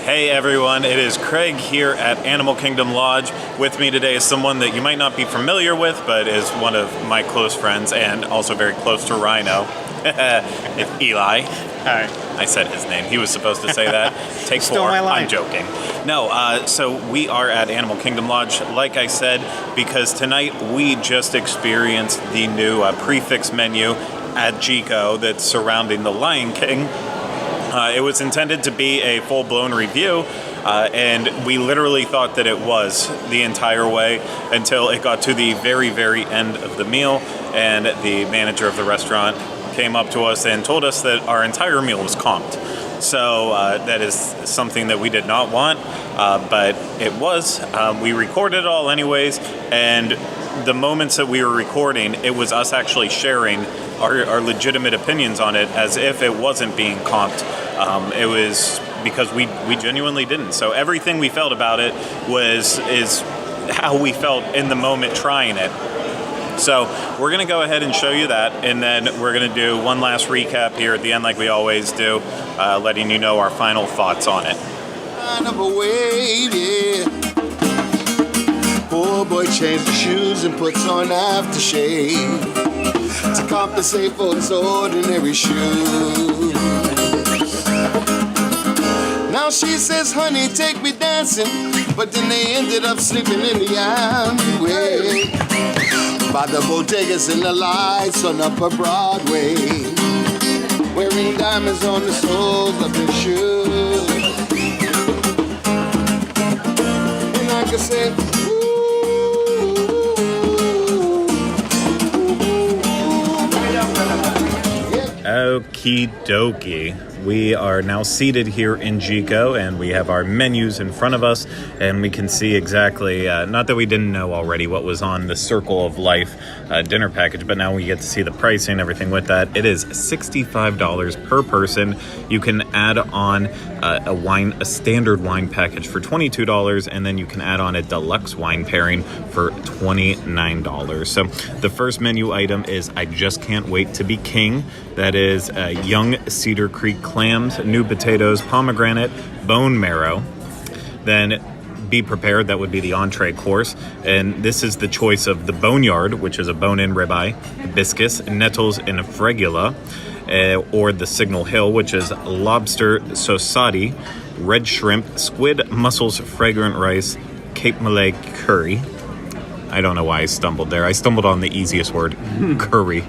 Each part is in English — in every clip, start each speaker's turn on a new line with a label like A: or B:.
A: Hey everyone, it is Craig here at Animal Kingdom Lodge. With me today is someone that you might not be familiar with, but is one of my close friends and also very close to Rhino. It's Eli.
B: Hi.
A: I said his name. He was supposed to say that. Take
B: Stole
A: four.
B: my line.
A: I'm joking. No, so we are at Animal Kingdom Lodge, like I said, because tonight we just experienced the new prefix menu at Jiko that's surrounding the Lion King. It was intended to be a full-blown review, and we literally thought that it was the entire way until it got to the very, very end of the meal, and the manager of the restaurant came up to us and told us that our entire meal was comped. So that is something that we did not want, but it was. We recorded it all anyways, and the moments that we were recording, it was us actually sharing our legitimate opinions on it as if it wasn't being comped. It was because we genuinely didn't. So everything we felt about it is how we felt in the moment trying it. So we're going to go ahead and show you that, and then we're going to do one last recap here at the end like we always do, letting you know our final thoughts on it.
C: Poor boy changes shoes and puts on aftershave to compensate for his ordinary shoes. Now she says, honey, take me dancing, but then they ended up sleeping in the alleyway by the bodegas and the lights on Upper Broadway, wearing diamonds on the soles of their shoes. And I could say,
A: Okie dokie. We are now seated here in Jiko, and we have our menus in front of us, and we can see exactly, not that we didn't know already what was on the Circle of Life dinner package, but now we get to see the pricing, everything with that. It is $65 per person. You can add on a standard wine package for $22, and then you can add on a deluxe wine pairing for $29. So the first menu item is I Just Can't Wait to Be King. That is young Cedar Creek clams, new potatoes, pomegranate, bone marrow. Then Be Prepared, that would be the entree course. And this is the choice of the Boneyard, which is a bone-in ribeye, hibiscus, nettles, and fregula, or the Signal Hill, which is lobster sosati, red shrimp, squid, mussels, fragrant rice, Cape Malay curry. I don't know why I stumbled there. I stumbled on the easiest word, curry.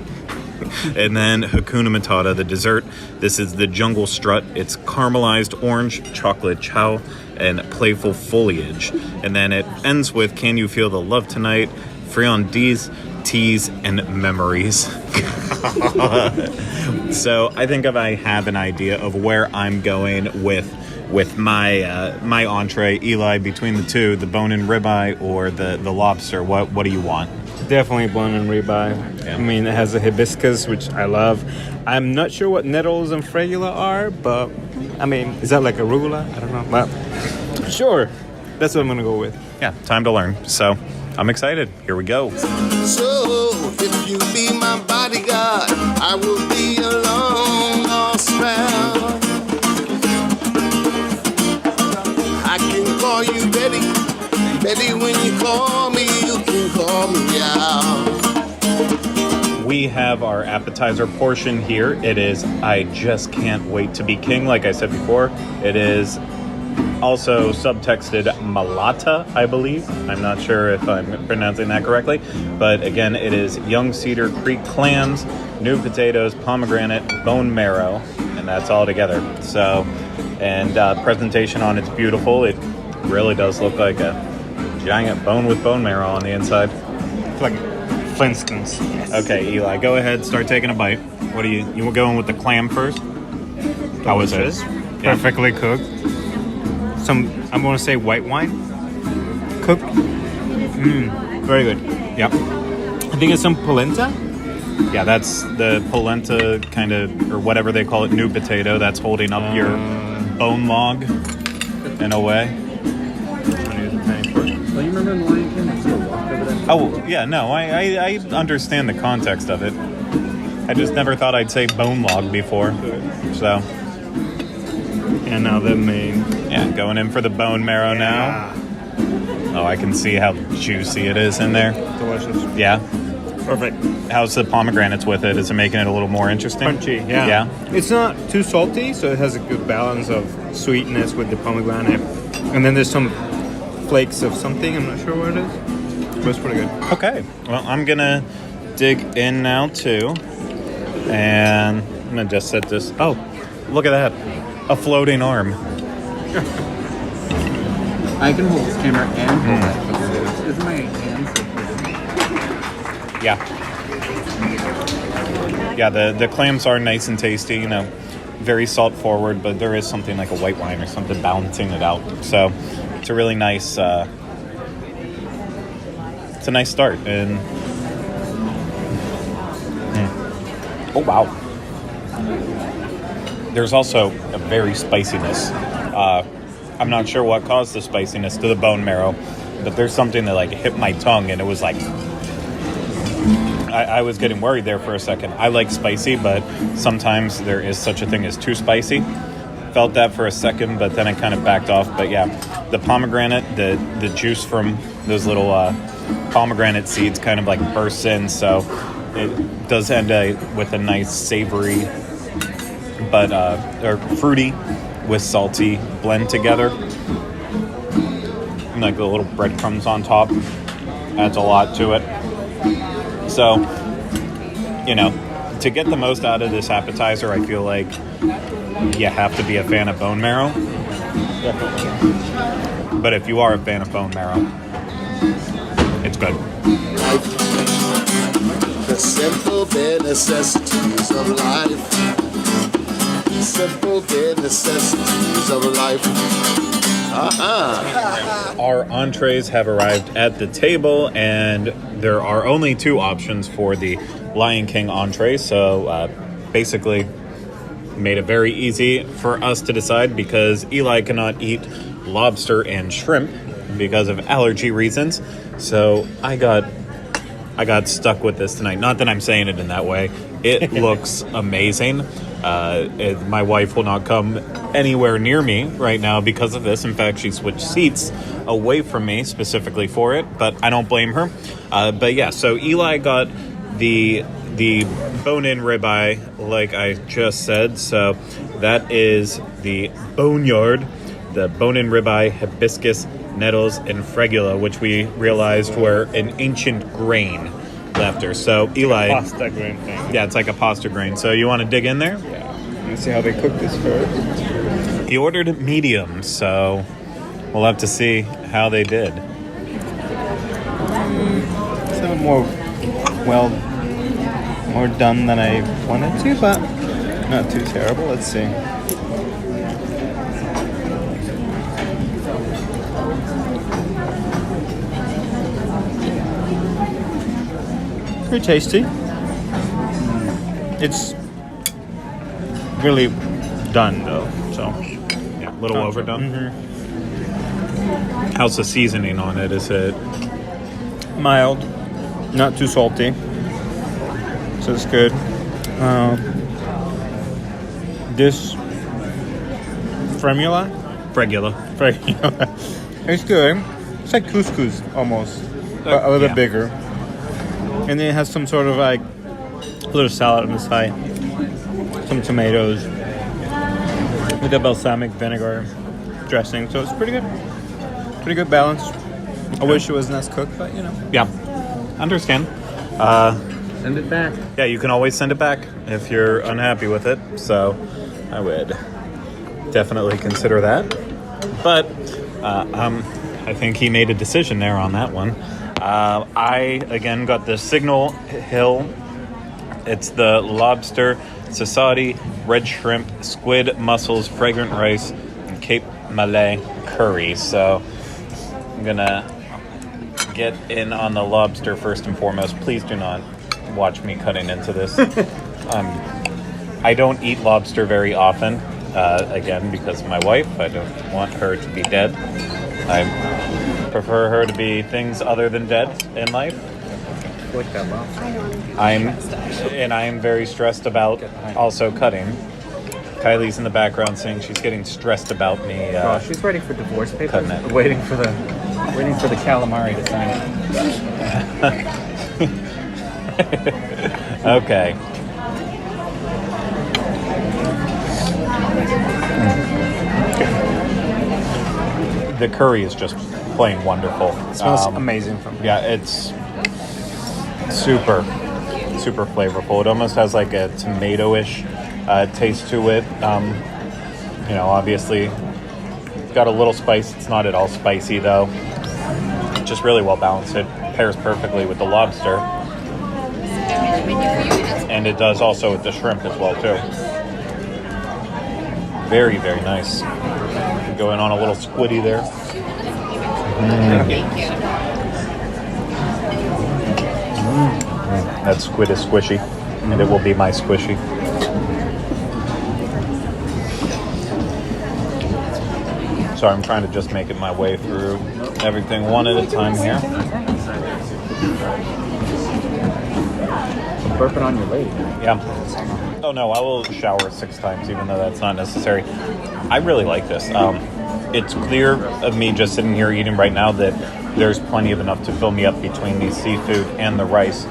A: And then Hakuna Matata, the dessert. This is the Jungle Strut. It's caramelized orange, chocolate chow, and playful foliage. And then it ends with Can You Feel the Love Tonight, friandises, teas, and memories. So I think if I have an idea of where I'm going with my my entree, Eli, between the two, the bone-in ribeye or the lobster, what do you want?
B: Definitely bone-in ribeye.
A: Yeah.
B: I mean, it has a hibiscus, which I love. I'm not sure what nettles and fregula are, but, I mean, is that like arugula? I don't know. But sure, that's what I'm going to go with.
A: Yeah, time to learn. So I'm excited. Here we go.
C: so if you be my bodyguard, I will be a long lost man. I can call you Betty. Betty, when you call me, you can call me out.
A: We have our appetizer portion here. It is I Just Can't Wait to Be King. Like I said before, it is also subtexted Malata, I believe. I'm not sure if I'm pronouncing that correctly. But again, it is young Cedar Creek clams, new potatoes, pomegranate, bone marrow, and that's all together. So, and presentation on it's beautiful. It really does look like a giant bone with bone marrow on the inside.
B: It's like Flintstones. Yes.
A: Okay, Eli, go ahead, start taking a bite. What are you going with the clam first? How was it? Yeah.
B: Perfectly cooked. Some, I'm going to say white wine. Cooked. Very good.
A: Yep.
B: I think it's some polenta.
A: Yeah, that's the polenta kind of, or whatever they call it, new potato. That's holding up your bone log in a way.
D: Well, you remember in the Lion King, it's a walk over there?
A: Oh, yeah, no, I understand the context of it. I just never thought I'd say bone log before. So,
B: And now the main.
A: yeah, going Going in for the bone marrow now. Oh, I can see how juicy it is in there.
B: Delicious.
A: Yeah.
B: Perfect.
A: How's the pomegranates with it? Is it making it a little more interesting?
B: Crunchy, yeah.
A: Yeah.
B: It's not too salty, so it has a good balance of sweetness with the pomegranate. And then there's some flakes of something, I'm not sure what it is. But it's pretty good.
A: Okay. Well, I'm going to dig in now, too. And I'm going to just set this. Oh, look at that. A floating arm.
D: I can hold this camera and hold that because isn't my hand so
A: Yeah. Yeah, the clams are nice and tasty, you know, very salt forward, but there is something like a white wine or something balancing it out. So it's a really nice, it's a nice start. And oh, wow. There's also a very spiciness. I'm not sure what caused the spiciness to the bone marrow, but there's something that like hit my tongue and it was like, I was getting worried there for a second. I like spicy, but sometimes there is such a thing as too spicy. Felt that for a second, but then I kind of backed off. But yeah, the pomegranate, the juice from those little pomegranate seeds kind of like bursts in, so it does end with a nice savory, but or fruity with salty blend together. And like the little breadcrumbs on top adds a lot to it. So, you know, to get the most out of this appetizer, I feel like you have to be a fan of bone marrow.
B: Definitely.
A: But if you are a fan of bone marrow, it's good.
C: The simple bare necessities of life. Simple bare necessities of life.
A: Our entrees have arrived at the table, and there are only two options for the Lion King entree. So basically made it very easy for us to decide because Eli cannot eat lobster and shrimp because of allergy reasons. So I got stuck with this tonight. Not that I'm saying it in that way. It looks amazing. My wife will not come anywhere near me right now because of this. In fact, she switched seats away from me specifically for it, but I don't blame her. But yeah, so Eli got the bone-in ribeye, like I just said. So that is the boneyard, the bone-in ribeye, hibiscus, nettles, and fregula, which we realized were an ancient grain left her. So Eli,
B: Pasta grain thing.
A: yeah, it's like a pasta grain. So you want to dig in there?
B: Yeah. Let's see how they cook this first.
A: He ordered it medium, so we'll have to see how they did.
B: Some more done than I wanted to, but not too terrible. Let's see. Pretty tasty. It's really done though, so
A: Yeah, a little overdone.
B: Mm-hmm.
A: How's the seasoning on it? Is it
B: Mild, not too salty, so it's good. This Fremula,
A: regular?
B: it's good. It's like couscous almost, but a little
A: Yeah.
B: bigger. And then it has some sort of like a little salad on the side, some tomatoes with a balsamic vinegar dressing. So it's pretty good. Pretty good balance. I wish it wasn't as cooked, but you know.
A: Yeah, understand.
D: send it back.
A: Yeah, you can always send it back if you're unhappy with it. So I would definitely consider that. But I think he made a decision there on that one. I, again, got the Signal Hill. It's the lobster, sasadi, red shrimp, squid, mussels, fragrant rice, and Cape Malay curry. So I'm going to get in on the lobster first and foremost. Please do not watch me cutting into this. I don't eat lobster very often, again, because of my wife. I don't want her to be dead. I prefer her to be things other than dead in life.
B: Like that lobster.
A: I am very stressed about also cutting Kylie's in the background saying she's getting stressed about me.
D: Oh, she's waiting for divorce papers.
A: Cutting it.
D: Waiting for the calamari to sign it.
A: Okay. The curry is just plain wonderful.
B: It smells amazing from here.
A: Yeah, it's super flavorful. It almost has like a tomato-ish taste to it. Obviously, it's got a little spice. It's not at all spicy though. Just really well balanced. It pairs perfectly with the lobster, and it does also with the shrimp as well too. Very, very nice. Going on a little squiddy there. That squid is squishy, and it will be my squishy. So I'm trying to just make it my way through everything one at a time here.
D: Burping on your leg.
A: Yeah. Oh no, I will shower 6 times, even though that's not necessary. I really like this. It's clear of me just sitting here eating right now that there's plenty of enough to fill me up between the seafood and the rice.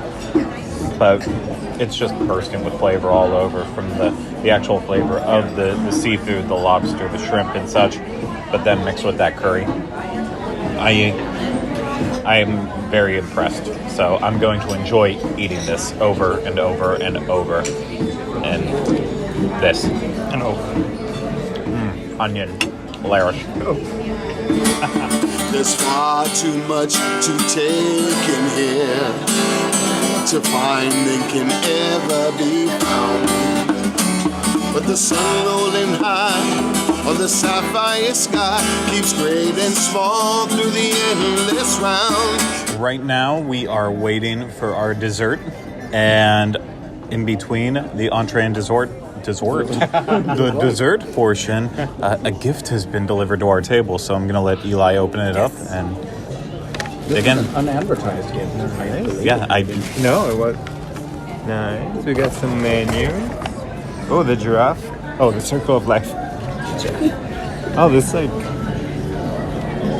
A: But it's just bursting with flavor all over, from the actual flavor of the seafood, the lobster, the shrimp and such, but then mixed with that curry. I am very impressed. So I'm going to enjoy eating this over and over and over. And this.
B: And
A: Onion. Hilarious.
C: There's far too much to take in here to find and can ever be found. But the sun rolling high on the sapphire sky keeps great and small through the endless round.
A: Right now we are waiting for our dessert, and in between the entree and dessert, the dessert portion, a gift has been delivered to our table. So I'm going to let Eli open it up and again,
D: unadvertised gift.
A: yeah,
B: No, it was nice. We got some menu. Oh, the giraffe. Oh, the circle of life. Oh, this like.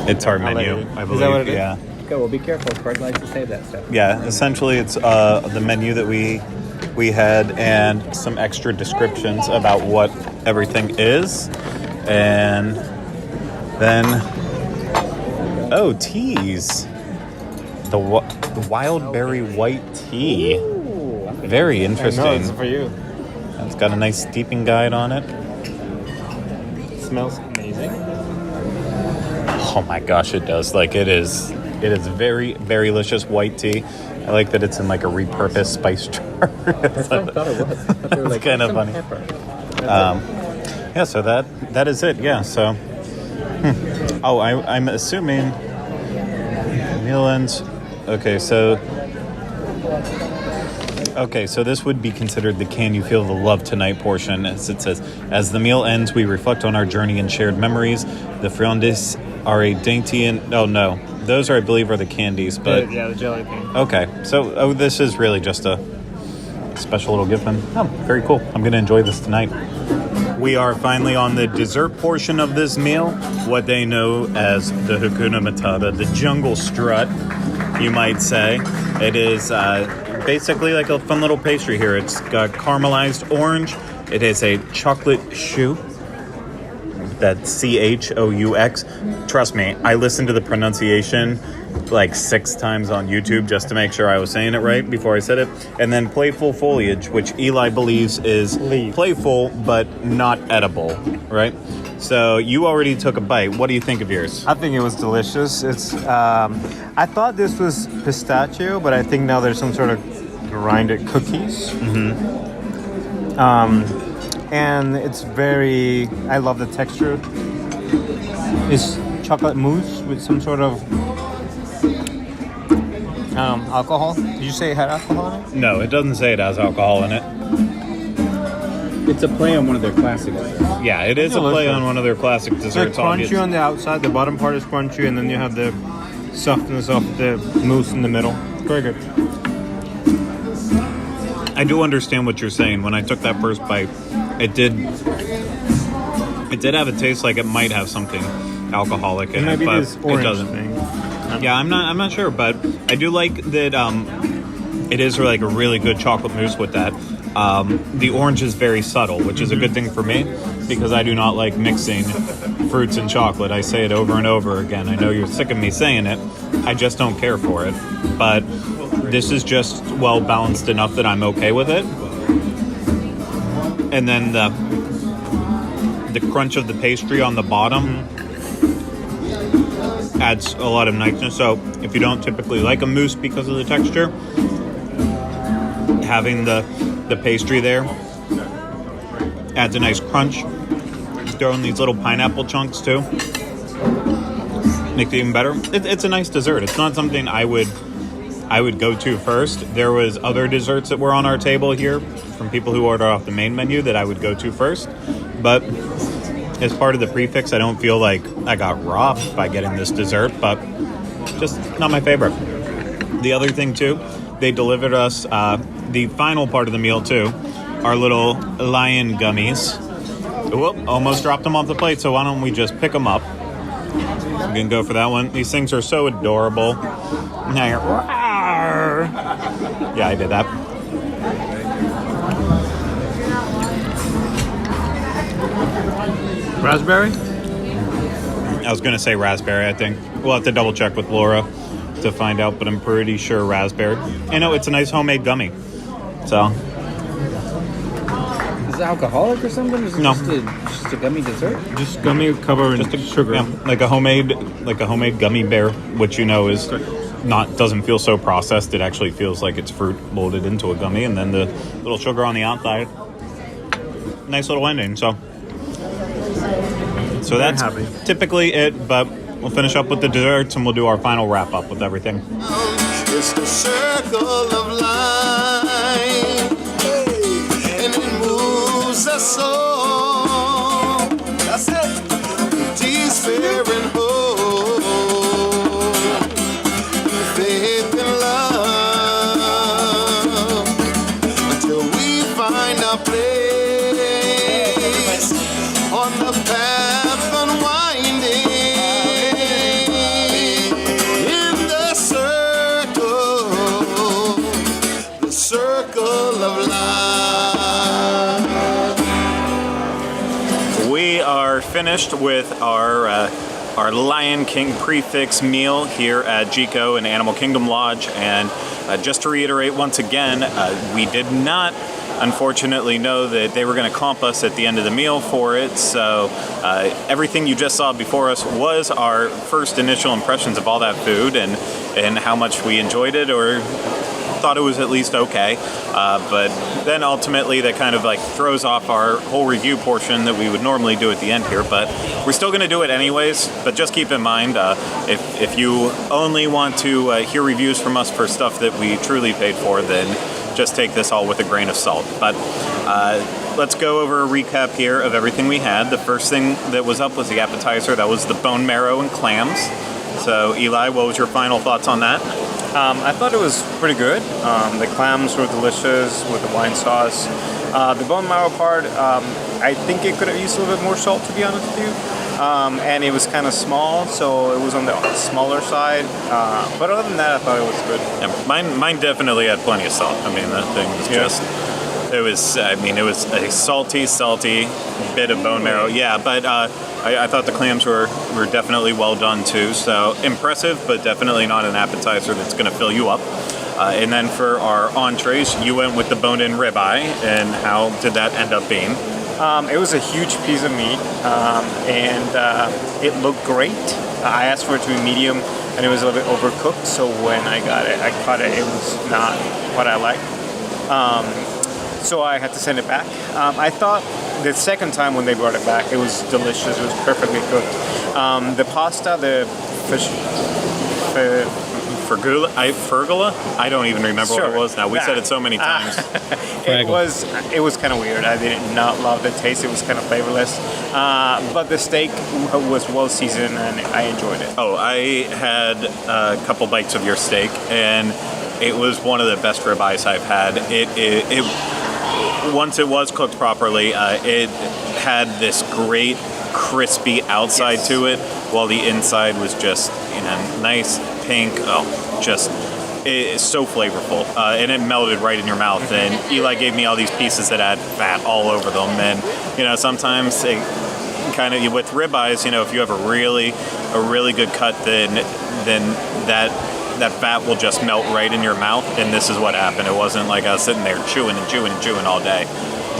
A: It's our menu,
B: it.
A: I
B: Is
A: believe.
B: that what it is?
A: Yeah.
D: Okay, well, be careful. Craig likes to save that stuff.
A: Yeah, essentially it's the menu that we had and some extra descriptions about what everything is. And then, teas. The wild berry white tea.
D: Ooh,
A: Very interesting.
B: No, it's for you.
A: It's got a nice steeping guide on it.
B: It smells amazing.
A: Oh my gosh, it does. Like it is very, very delicious white tea. I like that it's in like a repurposed spice jar.
D: That's what I thought it was. I thought they were like,
A: kind of
D: some
A: funny.
D: pepper.
A: Yeah, so that is it. Yeah, so. Oh, I'm assuming meal ends. Okay, so this would be considered the "Can You Feel the Love Tonight" portion, as it says. As the meal ends, we reflect on our journey and shared memories. The friandises are a dainty and no, those are, I believe, are the candies, but
B: Yeah, the jelly bean.
A: okay. So this is really just a special little gift. And very cool. I'm gonna enjoy this tonight. We are finally on the dessert portion of this meal, what they know as the Hakuna Matata, the jungle strut, you might say. It is basically like a fun little pastry here. It's got caramelized orange. It is a chocolate choux. That's CHOUX. Trust me, I listened to the pronunciation like 6 times on YouTube just to make sure I was saying it right before I said it. And then playful foliage, which Eli believes is playful but not edible, right? So you already took a bite. What do you think of yours?
B: I think it was delicious. It's I thought this was pistachio, but I think now there's some sort of grinded cookies. And it's very, I love the texture. It's chocolate mousse with some sort of alcohol. Did you say it had alcohol in it?
A: No, it doesn't say it has alcohol in it.
D: It's a play on one of their classics.
A: Yeah, it is a play on one of their classic
B: It's like
A: desserts.
B: crunchy on the outside, the bottom part is crunchy, and then you have the softness of the mousse in the middle. Very good.
A: I do understand what you're saying. When I took that first bite, it did It did have a taste like it might have something alcoholic in it,
B: Maybe
A: but
B: this
A: it
B: orange
A: doesn't.
B: thing.
A: Yeah, I'm not sure, but I do like that. It is like a really good chocolate mousse with that. The orange is very subtle, which is a good thing for me because I do not like mixing fruits and chocolate. I say it over and over again. I know you're sick of me saying it. I just don't care for it. But this is just well balanced enough that I'm okay with it. And then the crunch of the pastry on the bottom adds a lot of niceness. So if you don't typically like a mousse because of the texture, having the pastry there adds a nice crunch. Throw in these little pineapple chunks too. Makes it even better. It's a nice dessert. It's not something I would go to first. There was other desserts that were on our table here from people who order off the main menu that I would go to first. But as part of the prefix, I don't feel like I got robbed by getting this dessert, but just not my favorite. The other thing too, they delivered us the final part of the meal too, our little lion gummies. Whoop, almost dropped them off the plate, so why don't we just pick them up? We can go for that one. These things are so adorable. Yeah, I did that.
B: Raspberry?
A: I was going to say raspberry, I think. We'll have to double check with Laura to find out, but I'm pretty sure raspberry. You know, it's a nice homemade gummy. So,
D: Is it alcoholic or something? Is it
A: No.
D: just a gummy dessert?
B: Just gummy covered in sugar.
A: yeah, like a homemade gummy bear, which you know is doesn't feel so processed. It actually feels like it's fruit molded into a gummy, and then the little sugar on the outside. Nice little ending. So that's
B: happy.
A: typically it, but we'll finish up with the desserts and we'll do our final wrap up with everything.
C: It's the circle of life, and it moves us all. That's it. Despair and hope, faith and love, until we find our place on the path unwinding. Circle of life.
A: We are finished with our Lion King prefix meal here at Jiko and Animal Kingdom Lodge, and just to reiterate once again, we did not unfortunately know that they were going to comp us at the end of the meal for it, so everything you just saw before us was our first initial impressions of all that food and how much we enjoyed it or thought it was at least okay, but then ultimately that kind of like throws off our whole review portion that we would normally do at the end here, but we're still going to do it anyways. But just keep in mind, if you only want to hear reviews from us for stuff that we truly paid for, then just take this all with a grain of salt. But let's go over a recap here of everything we had. The first thing that was up was the appetizer. That was the bone marrow and clams. So Eli, what was your final thoughts on that?
B: I thought it was pretty good. The clams were delicious with the wine sauce. The bone marrow part, I think it could have used a little bit more salt, to be honest with you. And it was kind of small, so it was on the smaller side. But other than that, I thought it was good.
A: Yeah, mine definitely had plenty of salt. I mean, that thing was just... It was a salty bit of bone marrow. Yeah, but I thought the clams were definitely well done too. So impressive, but definitely not an appetizer that's going to fill you up. And then for our entrees, you went with the boned-in ribeye. And how did that end up being?
B: It was a huge piece of meat, and it looked great. I asked for it to be medium, and it was a little bit overcooked. So when I got it, I caught it. It was not what I liked. So I had to send it back. I thought the second time when they brought it back, it was delicious. It was perfectly cooked. The pasta, the fish...
A: Fergola? I don't even remember what it was now. We said it so many times.
B: It was kind of weird. I did not love the taste. It was kind of flavorless. But the steak was well seasoned, and I enjoyed it.
A: Oh, I had a couple bites of your steak, and it was one of the best ribeyes I've had. It once it was cooked properly, it had this great crispy outside to it, while the inside was just, nice pink. Oh, just it's so flavorful, and it melted right in your mouth. And Eli gave me all these pieces that had fat all over them, and sometimes it kind of with ribeyes, if you have a really good cut, then that fat will just melt right in your mouth. And this is what happened. It wasn't like I was sitting there chewing and chewing and chewing all day.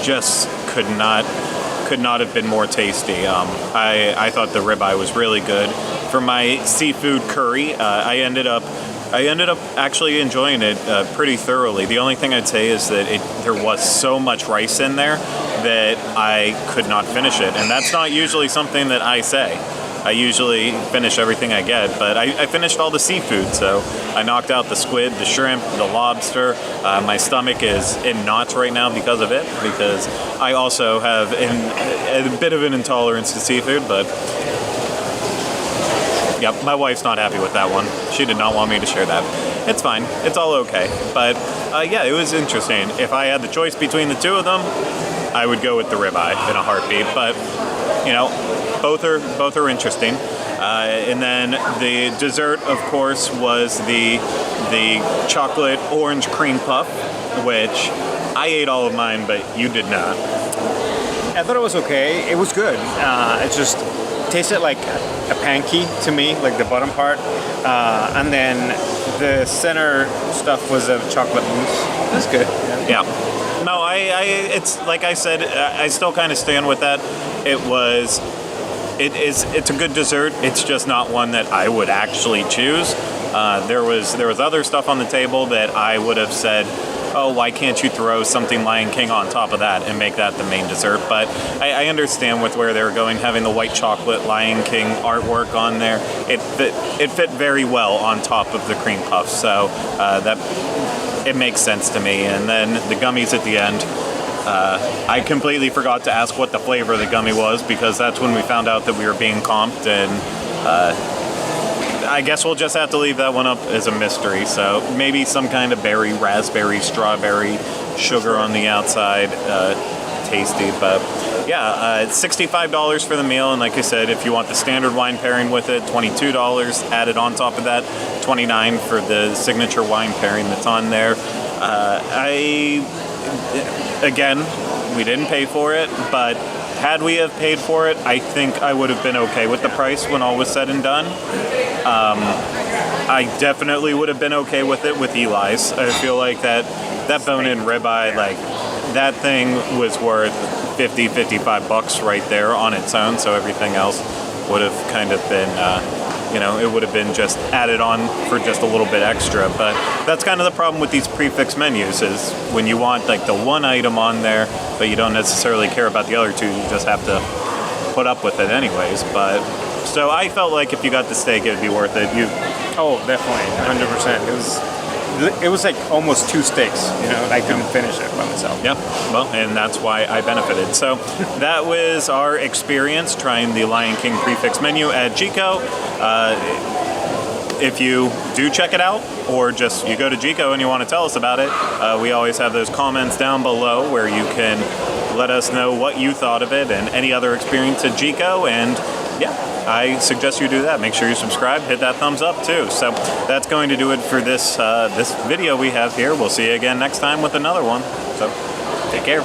A: Just could not have been more tasty. I thought the ribeye was really good. For my seafood curry, I ended up actually enjoying it pretty thoroughly. The only thing I'd say is that there was so much rice in there that I could not finish it. And that's not usually something that I say. I usually finish everything I get, but I finished all the seafood, so I knocked out the squid, the shrimp, the lobster. My stomach is in knots right now because of it, because I also have a bit of an intolerance to seafood, but yep, my wife's not happy with that one. She did not want me to share that. It's fine. It's all okay. But yeah, it was interesting. If I had the choice between the two of them, I would go with the ribeye in a heartbeat. But both are interesting. And then the dessert, of course, was the chocolate orange cream puff, which I ate all of mine, but you did not.
B: I thought it was okay. It was good. It just tasted like a pancake to me, like the bottom part. And then the center stuff was a chocolate mousse. That's good.
A: Yeah. No, it's like I said, I still kind of stand with that. It's a good dessert. It's just not one that I would actually choose. There was other stuff on the table that I would have said, oh, why can't you throw something Lion King on top of that and make that the main dessert? But I understand with where they were going, having the white chocolate Lion King artwork on there. It fit very well on top of the cream puff, so it makes sense to me. And then the gummies at the end. I completely forgot to ask what the flavor of the gummy was, because that's when we found out that we were being comped, and I guess we'll just have to leave that one up as a mystery. So maybe some kind of berry, raspberry, strawberry, sugar on the outside, tasty. But yeah, it's $65 for the meal, and like I said, if you want the standard wine pairing with it, $22 added on top of that, $29 for the signature wine pairing that's on there. Again, we didn't pay for it, but had we have paid for it, I think I would have been okay with the price when all was said and done. I definitely would have been okay with it with Eli's. I feel like that bone-in ribeye, like that thing was worth $55 right there on its own, so everything else would have kind of been it would have been just added on for just a little bit extra. But that's kind of the problem with these prefix menus, is when you want like the one item on there, but you don't necessarily care about the other two, you just have to put up with it anyways. But so I felt like if you got the steak, it'd be worth it.
B: Oh, definitely, 100%. It was like almost 2 steaks. I couldn't finish it by myself.
A: Yeah, well, and that's why I benefited. So that was our experience trying the Lion King prefix menu at Jiko. If you do check it out, or just you go to Jiko and you want to tell us about it, we always have those comments down below where you can let us know what you thought of it and any other experience at Jiko. And yeah, I suggest you do that. Make sure you subscribe, hit that thumbs up too. So that's going to do it for this video we have here. We'll see you again next time with another one. So take care.